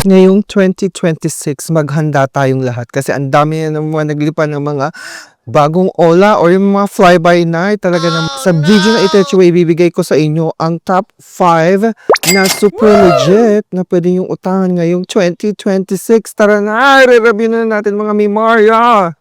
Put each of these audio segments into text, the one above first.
Ngayong 2026 maghanda tayong lahat kasi ang dami na mga naglipan ng mga bagong ola or yung mga fly-by-night talaga naman. Sa video na ito, ibibigay ko sa inyo ang top 5 na super legit na pwede yung utangan ngayong 2026. Tara na, re-review na natin mga Mimarya!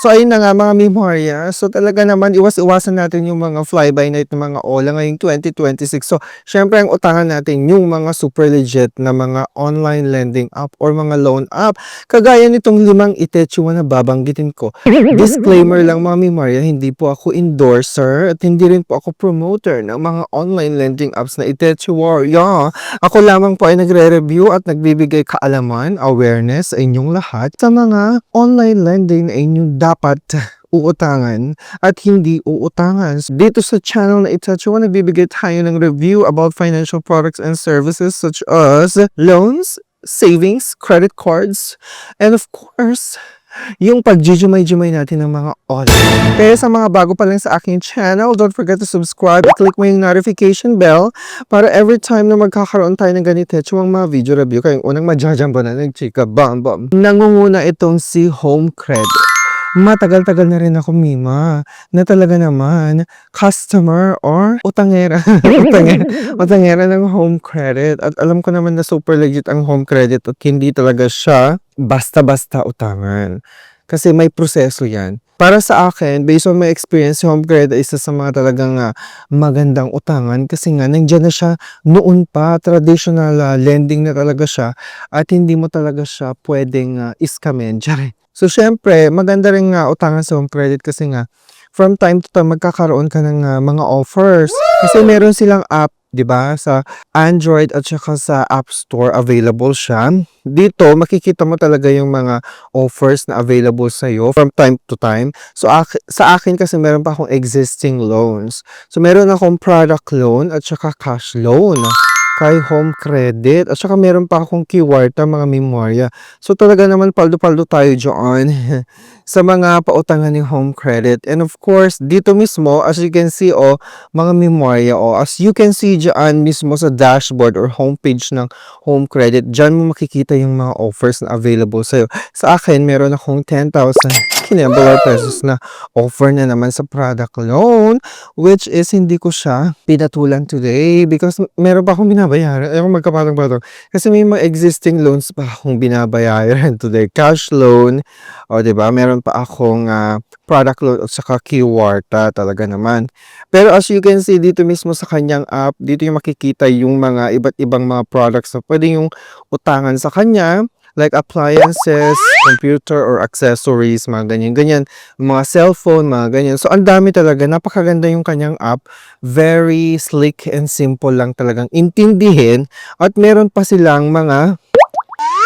So ayun na nga mga Memorya. So talaga naman iwas-iwasan natin yung mga fly-by-night ng mga ola ngayong 2026. So syempre ang utangan natin yung mga super legit na mga online lending app or mga loan app. Kagaya nitong 5 Itechu na babanggitin ko. Disclaimer lang mga Memorya, hindi po ako endorser at hindi rin po ako promoter ng mga online lending apps na Itechu Warrior. Ako lamang po ay nagre-review at nagbibigay kaalaman, awareness sa inyong lahat sa mga online lending na inyong dapat uutangan at hindi uutangan. Dito sa channel na Itechu, nagbibigay tayo ng review about financial products and services such as loans, savings, credit cards, and of course, yung pag-jumay-jumay natin ng mga ola. Kaya sa mga bago pa lang sa aking channel, don't forget to subscribe at click mo yung notification bell para every time na magkakaroon tayo ng ganito yung mga video review, kayong unang majajamba na ng chika bam bam. Nangunguna itong si Home Credit. Matagal-tagal na rin ako, Mima, na talaga naman customer or utangera. utangera ng Home Credit. At alam ko naman na super legit ang Home Credit at hindi talaga siya basta-basta utangan. Kasi may proseso yan. Para sa akin, based on my experience, Home Credit isa sa mga talagang magandang utangan kasi nga nandiyan na siya noon pa, traditional lending na talaga siya at hindi mo talaga siya pwedeng iskamin. So, syempre, maganda rin nga utangan sa Home Credit kasi nga, from time to time, magkakaroon ka ng mga offers. Kasi meron silang app, di ba? Sa Android at saka sa App Store, available siya. Dito, makikita mo talaga yung mga offers na available sa'yo from time to time. So, sa akin kasi meron pa akong existing loans. So, meron akong product loan at saka cash loan kay Home Credit. At saka meron pa akong keyword mga Memorya. So talaga naman paldo-paldo tayo dyan sa mga pautangan ng Home Credit. And of course, dito mismo, as you can see, mga Memorya, as you can see dyan mismo sa dashboard or homepage ng Home Credit, dyan mo makikita yung mga offers na available sa'yo. Sa akin, meron akong 10,000 pesos na offer na naman sa product loan, which is hindi ko siya pinatulan today because meron pa akong binabayaran. Ayaw magkapatong-patong. Kasi may mga existing loans pa akong binabayaran today. Cash loan, diba? Meron pa akong product loan at saka keyword talaga naman. Pero as you can see dito mismo sa kanyang app, dito yung makikita yung mga iba't ibang mga products na pwede yung utangan sa kanya. Like appliances, computer or accessories, mga ganyan-ganyan. Mga cellphone, mga ganyan. So, ang dami talaga. Napakaganda yung kanyang app. Very slick and simple lang talagang intindihin. At meron pa silang mga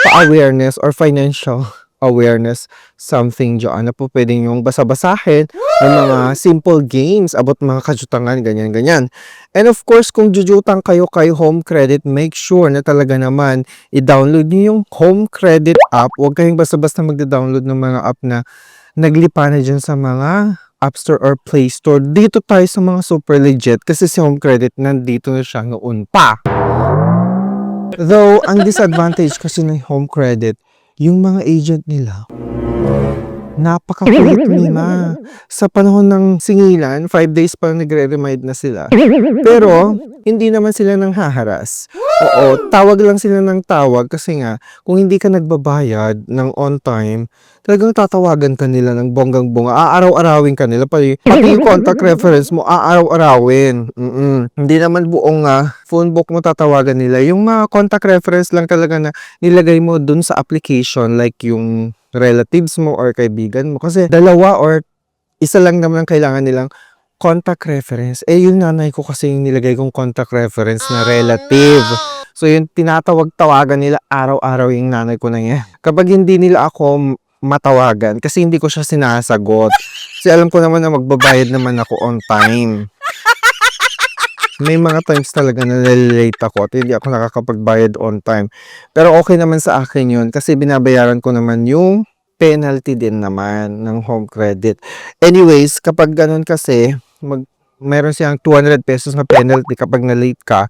pa-awareness or financial awareness something dyan na po pwedeng yung basa-basahin ng mga simple games about mga kajutangan, ganyan-ganyan. And of course, kung jujutang kayo kay Home Credit, make sure na talaga naman i-download nyo yung Home Credit app. Huwag kayong basta-basta mag-download ng mga app na naglipa na dyan sa mga App Store or Play Store. Dito tayo sa mga super legit kasi si Home Credit nandito na siya noon pa. Though, ang disadvantage kasi ng Home Credit, yung mga agent nila, napakakulit nila. Sa panahon ng singilan, 5 days pa nagre-remind na sila. Pero, hindi naman sila nang haharas. Oo, tawag lang sila ng tawag kasi nga, kung hindi ka nagbabayad ng on time, talagang tatawagan ka nila ng bonggang-bonga. Aaraw-arawin ka nila. Pati yung contact reference mo, aaraw-arawin. Hindi naman buong phone book mo tatawagan nila. Yung mga contact reference lang talaga na nilagay mo dun sa application, like yung relatives mo or kaibigan mo. Kasi dalawa or isa lang naman ang kailangan nilang contact reference. Yung nanay ko kasi yung nilagay kong contact reference na relative. So yung tinatawag-tawagan nila araw-araw yung nanay ko na yan. Kapag hindi nila ako matawagan, kasi hindi ko siya sinasagot. Kasi alam ko naman na magbabayad naman ako on time. may mga times talaga na nale-late ako at hindi ako nakakapagbayad on time. Pero okay naman sa akin yun kasi binabayaran ko naman yung penalty din naman ng home credit. Anyways, kapag ganun kasi, meron siyang ₱200 na penalty kapag na-late ka.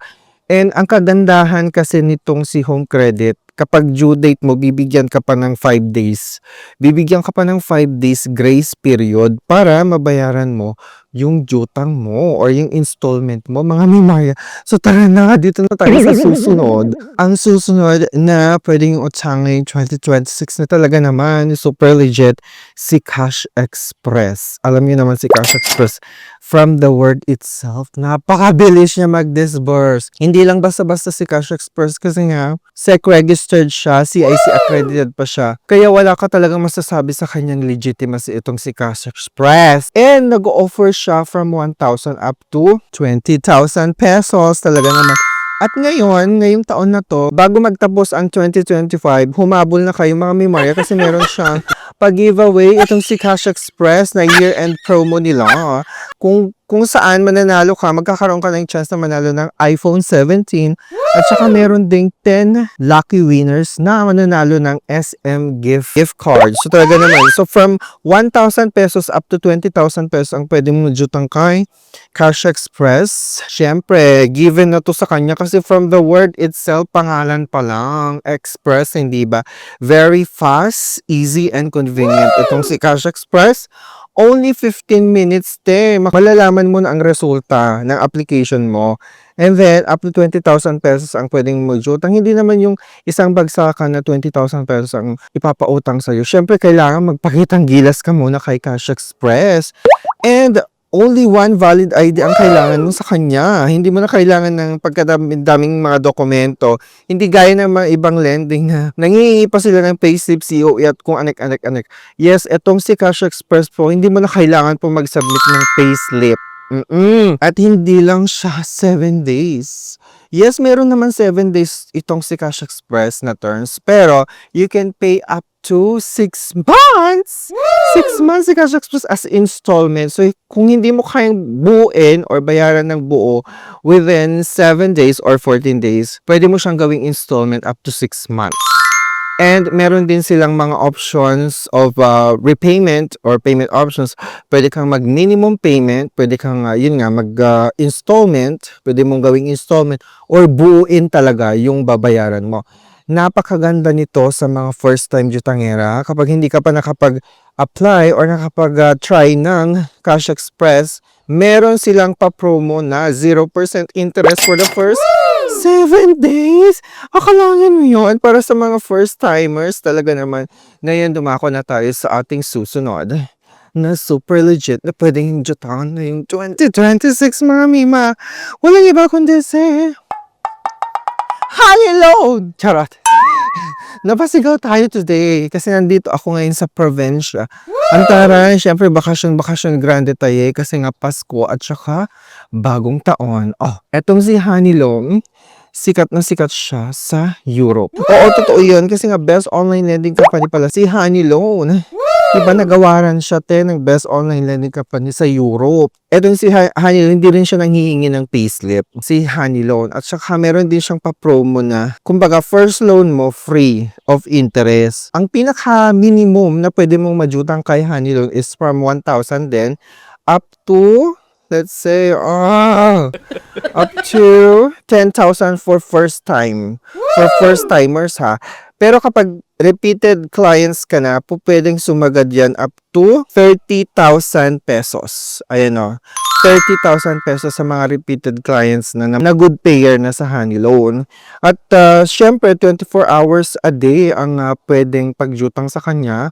And ang kagandahan kasi nitong si home credit, kapag due date mo, bibigyan ka pa ng 5 days. Bibigyan ka pa ng 5 days grace period para mabayaran mo yung utang mo or yung installment mo, mga mimaya. So tara na, dito na tayo sa susunod. Ang susunod na pwedeng utangin 2026 na talaga naman, super legit, si Cash Express. Alam niyo naman si Cash Express, from the word itself, napakabilis niya mag-disburse. Hindi lang basta-basta si Cash Express kasi nga, SEC-registered siya, CIC accredited pa siya. Kaya wala ka talagang masasabi sa kanyang legitimacy itong si Cash Express. And nag-offer siya from 1,000 up to 20,000 pesos. Talaga naman. At ngayon, ngayong taon na to, bago magtapos ang 2025, humabol na kayo mga memorya kasi meron siyang pag-giveaway itong si Cash Express na year-end promo nila. Kung saan mananalo ka, magkakaroon ka ng chance na manalo ng iPhone 17 at saka meron ding 10 lucky winners na mananalo ng SM gift card. So talaga naman, so from 1,000 pesos up to 20,000 pesos ang pwede mong jutang kay Cash Express. Siyempre, given na to sa kanya kasi from the word itself, pangalan pa lang, Express, hindi ba? Very fast, easy, and convenient. Itong si Cash Express, only 15 minutes malalaman mo na ang resulta ng application mo. And then, up to 20,000 pesos ang pwedeng mag-utang. Hindi naman yung isang bagsakan na 20,000 pesos ang ipapautang sa'yo. Syempre, kailangan magpakitang gilas ka muna kay Cash Express. And only one valid ID ang kailangan mo sa kanya. Hindi mo na kailangan ng pagkadaming mga dokumento. Hindi gaya ng mga ibang lending na nangihingi pa sila ng payslip, COE at kung anek-anek-anek. Yes, etong si Cash Express po, hindi mo na kailangan po mag-submit ng payslip. At hindi lang siya 7 days. Yes, meron naman 7 days itong si Cash Express na terms. Pero, you can pay up to 6 months. 6 months si Cash Express as installment. So, kung hindi mo kayang buuin or bayaran ng buo within 7 days or 14 days, pwede mo siyang gawing installment up to 6 months. And meron din silang mga options of repayment or payment options. Pwede kang mag-minimum payment, pwede kang, mag-installment, pwede mong gawing installment, or buuin talaga yung babayaran mo. Napakaganda nito sa mga first-time jutangera. Kapag hindi ka pa nakapag-apply or nakapag-try ng Cash Express, meron silang pa-promo na 0% interest for the first 7 days? Akalain mo yun? Para sa mga first-timers, talaga naman. Ngayon, dumako na tayo sa ating susunod na super legit na pwedeng jutangan na yung 2026, mga mima. Walang iba kundi si Honey Loan! Charot! Napasigaw tayo today kasi nandito ako ngayon sa probinsya. Ang taray, syempre bakasyon grande tayo kasi nga Pasko at saka bagong taon. Oh, etong si Honey Loan, sikat na sikat siya sa Europe. Oo, totoo yun kasi nga best online lending company pala si Honey Loan. Diba nagawaran siya ng best online lending company sa Europe. Etong si Honey Loan, hindi rin siya nanghihingi ng payslip. Si Honey Loan. At saka meron din siyang pa-promo na, kumbaga first loan mo free of interest. Ang pinaka-minimum na pwede mong majutang kay Honey Loan is from 1,000 din up to, let's say, up to 10,000 for first time. For first timers ha. Pero kapag repeated clients ka na, pwedeng sumagad yan up to 30,000 pesos. Ayan o. 30,000 pesos sa mga repeated clients na good payer na sa Honey Loan. At syempre, 24 hours a day ang pwedeng pagjutang sa kanya.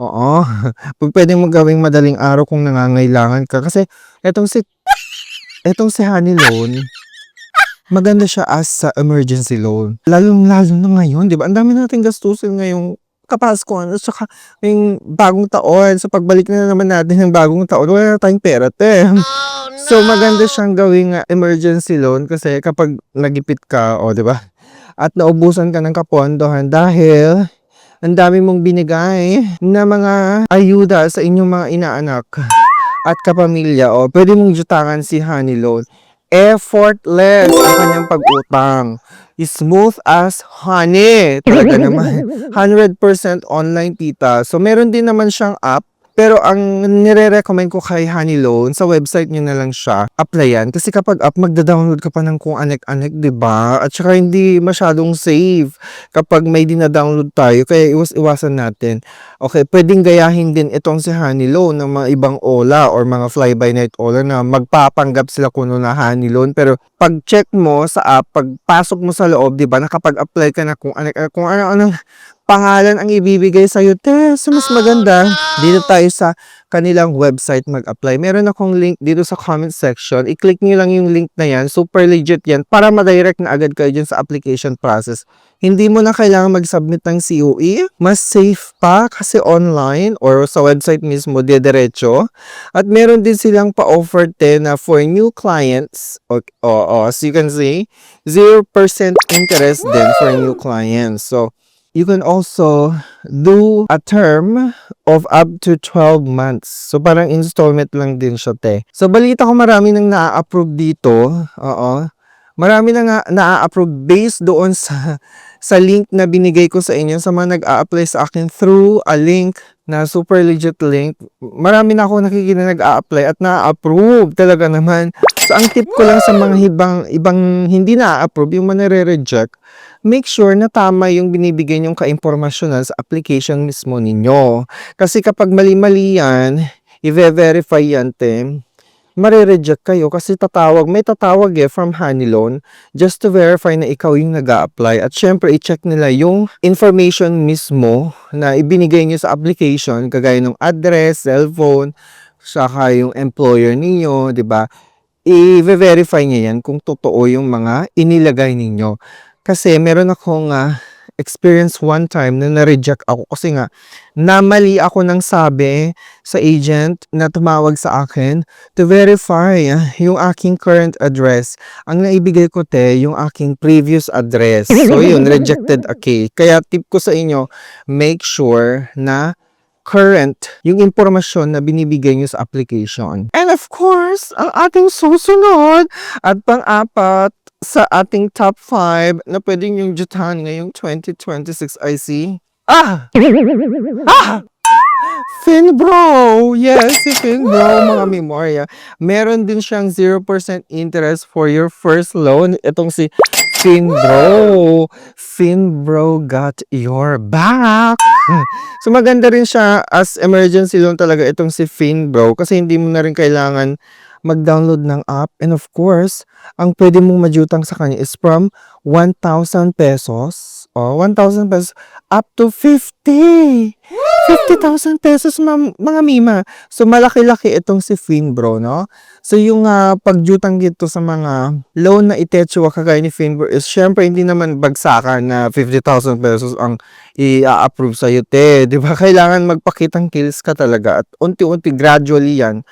Oo. Pwedeng magawing madaling araw kung nangangailangan ka. Kasi etong si Honey Loan, maganda siya as sa emergency loan. Lalo na ngayon, di ba? Ang dami nating gastusin ngayong Kapaskuhan at saka yung bagong taon. So, pagbalik na naman natin ng bagong taon, wala na tayong pera, te. Oh, no! So, maganda siyang gawing emergency loan kasi kapag nagipit ka, di ba? At naubusan ka ng kapondohan dahil ang dami mong binigay na mga ayuda sa inyong mga inaanak at kapamilya, pwede mong jutangan si Honey Loan. Effortless ang kanyang pag-utang. Smooth as honey. Talaga naman. 100% online, tita. So, meron din naman siyang app. Pero ang nire-recommend ko kay Honey Loan, sa website nyo na lang siya, applyan. Kasi kapag app, magda-download ka pa ng kung anek-anek, diba? At saka hindi masyadong safe kapag may dina-download tayo. Kaya iwas-iwasan natin. Okay, pwedeng gayahin din itong si Honey Loan ng mga ibang OLA or mga fly-by-night OLA na magpapanggap sila kuno na Honey Loan. Pero pag check mo sa app, pag pasok mo sa loob, diba, nakapag-apply ka na kung ano-ano pangalan ang ibibigay sa'yo, te. So, mas maganda, dito tayo sa kanilang website mag-apply. Meron akong link dito sa comment section. I-click nyo lang yung link na yan. Super legit yan para ma-direct na agad kayo dyan sa application process. Hindi mo na kailangan mag-submit ng COE. Mas safe pa kasi online or sa website mismo, diretso. At meron din silang pa-offer na for new clients. As you can see, 0% interest din for new clients. So, you can also do a term of up to 12 months. So, parang installment lang din siya, te. So, balita ko marami nang na-approve dito. Oo. Marami na nga na-approve based doon sa link na binigay ko sa inyo. Sa mga nag-a-apply sa akin through a link na super legit link. Marami na ako nakikita nag-a-apply at na-approve talaga naman. So, ang tip ko lang sa mga ibang hindi na-approve, yung mga nare-reject, make sure na tama yung binibigay nyong ka-impormasyonan sa application mismo ninyo. Kasi kapag mali-mali yan, i-verify yan, te, mare-reject kayo kasi may tatawag from Honey Loan just to verify na ikaw yung nag-a-apply. At syempre, i-check nila yung information mismo na ibinigay nyo sa application, kagaya ng address, cellphone, saka yung employer ninyo, di ba? I-verify niya yan kung totoo yung mga inilagay ninyo. Kasi meron akong experience one time na na-reject ako kasi nga namali ako ng sabi sa agent na tumawag sa akin to verify yung aking current address. Ang naibigay ko, yung aking previous address. So yun, rejected a case. Kaya tip ko sa inyo, make sure na current yung impormasyon na binibigay nyo sa application. And of course, ang ating susunod at pang-apat sa ating top 5 na pwedeng yung jutan ngayong 2026 I see. Finbro! Yes, si Finbro, mga memorya. Meron din siyang 0% interest for your first loan. Itong si Finbro. Finbro got your back. So, maganda rin siya as emergency loan talaga itong si Finbro kasi hindi mo na rin kailangan mag-download ng app. And of course, ang pwede mong majutang sa kanya is from 1,000 pesos. 1,000 pesos up to 50,000 pesos, mga mima. So, malaki-laki itong si Finbro, no? So, yung pagjutang dito sa mga loan na itechua kagaya ni Finbro is syempre hindi naman bagsakan na 50,000 pesos ang i-approve sa'yo, te. Di ba? Kailangan magpakitang kills ka talaga at unti-unti, gradually yan,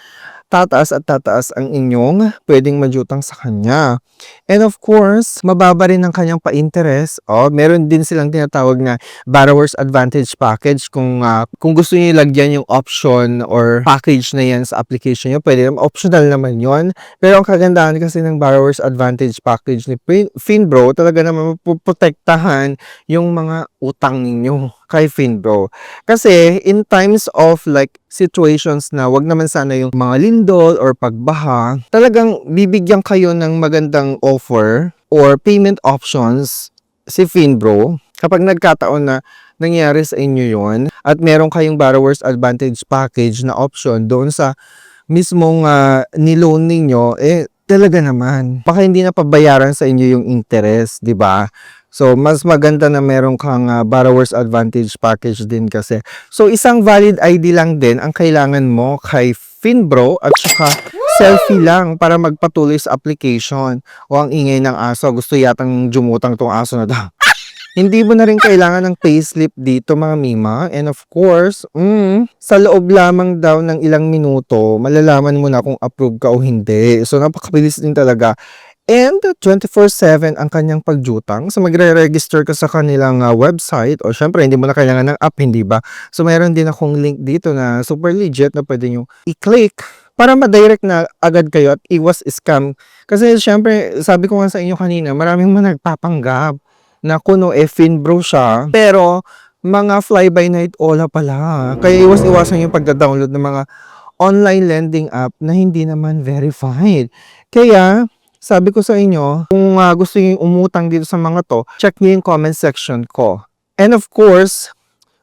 tataas at tataas ang inyong pwedeng majutang sa kanya. And of course, mababa rin ang kanyang pa-interest. Meron din silang tinatawag na borrower's advantage package. Kung gusto niyo lagyan yung option or package na yan sa application niyo, pwede naman, optional naman yon. Pero ang kagandahan kasi ng borrower's advantage package ni Finbro, talaga naman mapoprotektahan yung mga utang ninyo kay Finbro. Kasi in times of like situations na wag naman sana yung mga lindol or pagbaha, talagang bibigyan kayo ng magandang offer or payment options si Finbro kapag nagkataon na nangyari sa inyo yon at meron kayong borrower's advantage package na option doon sa mismong niloan ninyo, talaga naman baka hindi na pabayaran sa inyo yung interest, di ba? So, mas maganda na meron kang borrower's advantage package din kasi. So, isang valid ID lang din ang kailangan mo kay Finbro at saka selfie lang para magpatuloy sa application. O ang ingay ng aso, gusto yatang jumutang tong aso na daw. Hindi mo na rin kailangan ng payslip dito, mga mima. And of course, sa loob lamang daw ng ilang minuto, malalaman mo na kung approve ka o hindi. So, napakabilis din talaga. And 24/7 ang kanyang pagjutang. So, magre-register ka sa kanilang website. O syempre, hindi mo na kailangan ng app, hindi ba? So, mayroon din akong link dito na super legit na pwede nyo i-click para ma-direct na agad kayo at iwas scam. Kasi syempre, sabi ko nga sa inyo kanina, maraming mga nagpapanggap na kuno Finbro siya, pero mga fly-by-night ola pala. Kaya iwas-iwasan yung pagda-download ng mga online lending app na hindi naman verified. Kaya, sabi ko sa inyo, kung gusto niyo umutang dito sa mga to, check niyo yung comment section ko. And of course,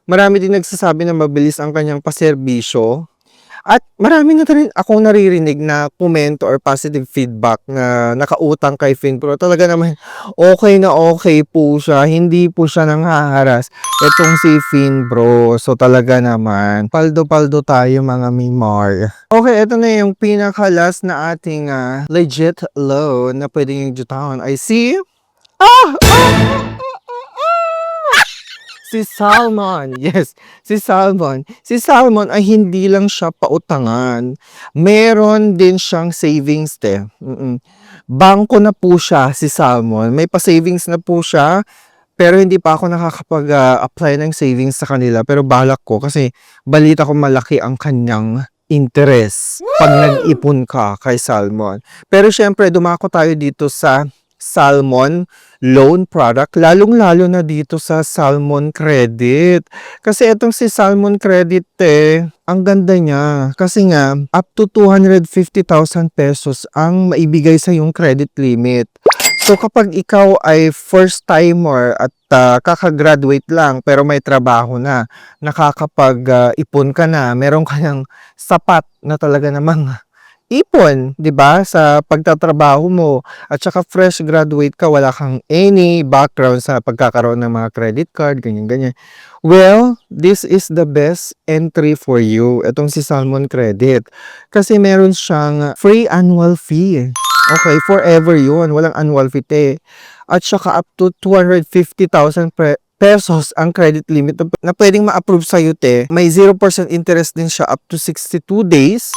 marami din nagsasabi na mabilis ang kanyang paserbisyo. At marami na rin akong naririnig na komento or positive feedback na nakautang kay Finpro. Talaga naman, okay po siya. Hindi po siya nanghaharas. Itong si Finbro. So talaga naman, paldo-paldo tayo mga Mimar. Okay, ito na yung pinaka-last na ating legit loan na pwedeng yung jutawan. I see. Si Salmon, yes, si Salmon. Si Salmon ay hindi lang siya pautangan. Meron din siyang savings Bangko na po siya, si Salmon. May pa-savings na po siya, pero hindi pa ako nakakapag-apply ng savings sa kanila. Pero balak ko kasi balita ko malaki ang kanyang interest pag nag-ipon ka kay Salmon. Pero syempre, dumako tayo dito sa Salmon loan product, lalong-lalo na dito sa Salmon Credit. Kasi itong si Salmon Credit ang ganda niya. Kasi nga, up to 250,000 pesos ang maibigay sa yung credit limit. So kapag ikaw ay first timer at kakagraduate lang pero may trabaho na, nakakapag-ipon ka na, meron ka ng sapat na talaga namang ipon, 'di ba? Sa pagtatrabaho mo at saka fresh graduate ka, wala kang any background sa pagkakaroon ng mga credit card, ganyan. Well, this is the best entry for you. Itong si Salmon Credit. Kasi meron siyang free annual fee. Okay, forever 'yun, walang annual fee. At saka up to 250,000 pesos ang credit limit na pwedeng ma-approve sa'yo, May 0% interest din siya up to 62 days.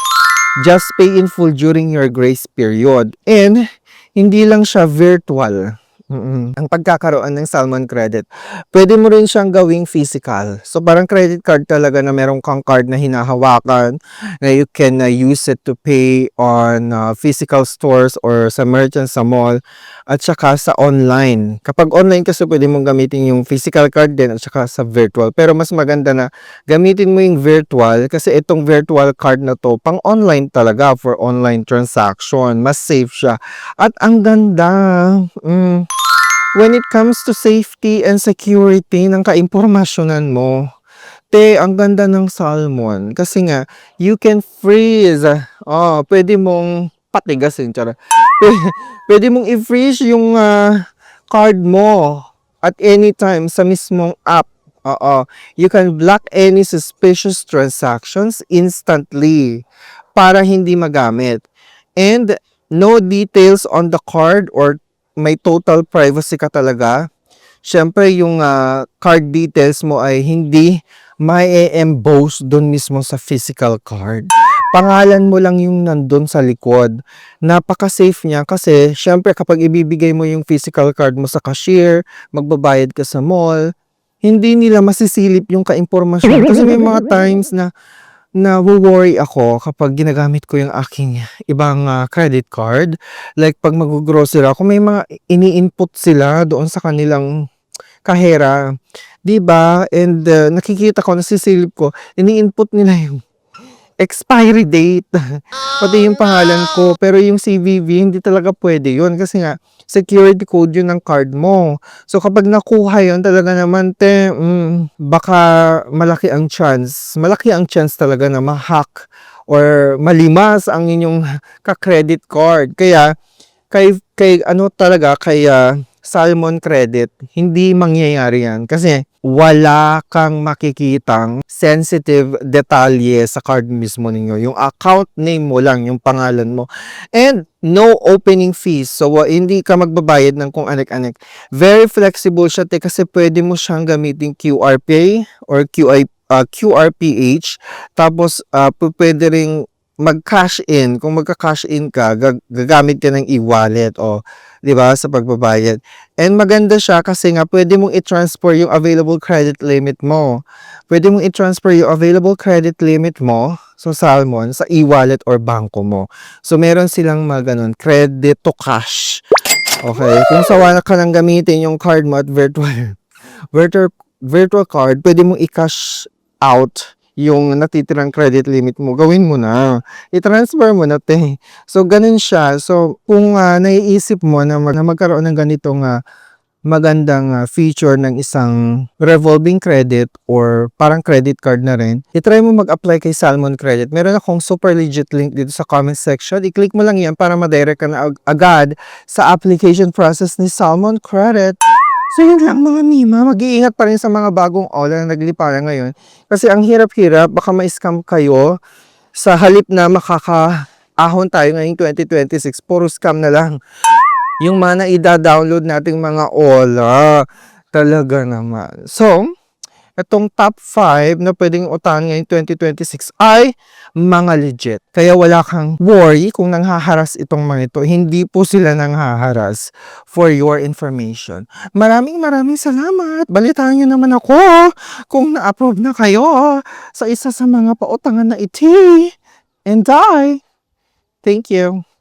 Just pay in full during your grace period. And, hindi lang siya virtual. Ang pagkakaroon ng Salmon Credit. Pwede mo rin siyang gawing physical. So, parang credit card talaga na meron kang card na hinahawakan na you can use it to pay on physical stores or sa merchants sa mall at saka sa online. Kapag online kasi pwede mong gamitin yung physical card din at saka sa virtual. Pero mas maganda na gamitin mo yung virtual kasi itong virtual card na to pang online talaga for online transaction. Mas safe siya. At ang ganda. When it comes to safety and security ng kaimpormasyonan mo, ang ganda ng Salmon. Kasi nga, you can freeze. Pwede mong patigasin. Pwede mong i-freeze yung card mo at any time sa mismong app. You can block any suspicious transactions instantly para hindi magamit. And no details on the card or may total privacy ka talaga. Siyempre, yung card details mo ay hindi mai-emboss doon mismo sa physical card. Pangalan mo lang yung nandun sa likod. Napaka-safe niya kasi siyempre kapag ibibigay mo yung physical card mo sa cashier, magbabayad ka sa mall, hindi nila masisilip yung kaimpormasyon. Kasi may mga times na worry ako kapag ginagamit ko yung aking ibang credit card. Like pag mag-grocery ako, may mga ini-input sila doon sa kanilang kahera. 'Di ba? And nakikita ko, nasisilip ko, ini-input nila yung expiry date. Pati yung pangalan ko. Pero yung CVV, hindi talaga pwede yun. Kasi nga, security code yun ng card mo. So, kapag nakuha yun, talaga naman, baka malaki ang chance. Malaki ang chance talaga na ma-hack or malimas ang inyong ka-credit card. Kaya, kay Salmon Credit, hindi mangyayari yan. Kasi wala kang makikitang sensitive detalye sa card mismo ninyo. Yung account name mo lang, yung pangalan mo. And no opening fees. So, hindi ka magbabayad ng kung anek-anek. Very flexible siya, kasi pwede mo siyang gamitin QR Pay or QRPH. Tapos, pwede ring mag-cash in. Kung magka-cash in ka, gagamit ka ng e-wallet o 'di ba, sa pagbabayad. And maganda siya kasi nga pwede mong i-transfer yung available credit limit mo. Pwede mong i-transfer yung available credit limit mo sa Salmon sa e-wallet or bangko mo. So meron silang mga ganun, credit to cash. Okay, kung sawa ka nang gamitin yung card mo at virtual virtual card, pwede mong i-cash out yung natitirang credit limit mo, gawin mo na. I-transfer mo na, te. So, ganun siya. So, kung naiisip mo na, na magkaroon ng ganitong magandang feature ng isang revolving credit or parang credit card na rin, itry mo mag-apply kay Salmon Credit. Meron akong super legit link dito sa comment section. I-click mo lang yan para ma-direct ka na agad sa application process ni Salmon Credit. So yun lang mga Mima, mag-iingat pa rin sa mga bagong OLA na nagliliparan ngayon. Kasi ang hirap-hirap, baka ma-scam kayo sa halip na makakaahon tayo ngayong 2026, puro scam na lang. Yung mga ida-download nating mga OLA. Talaga naman. So, itong top 5 na pwedeng utangan ngayong 2026 ay mga legit. Kaya wala kang worry kung nanghaharas itong mga ito. Hindi po sila nanghaharas, for your information. Maraming salamat. Balitaan nyo naman ako kung na-approve na kayo sa isa sa mga pautangan na iti. And I, thank you.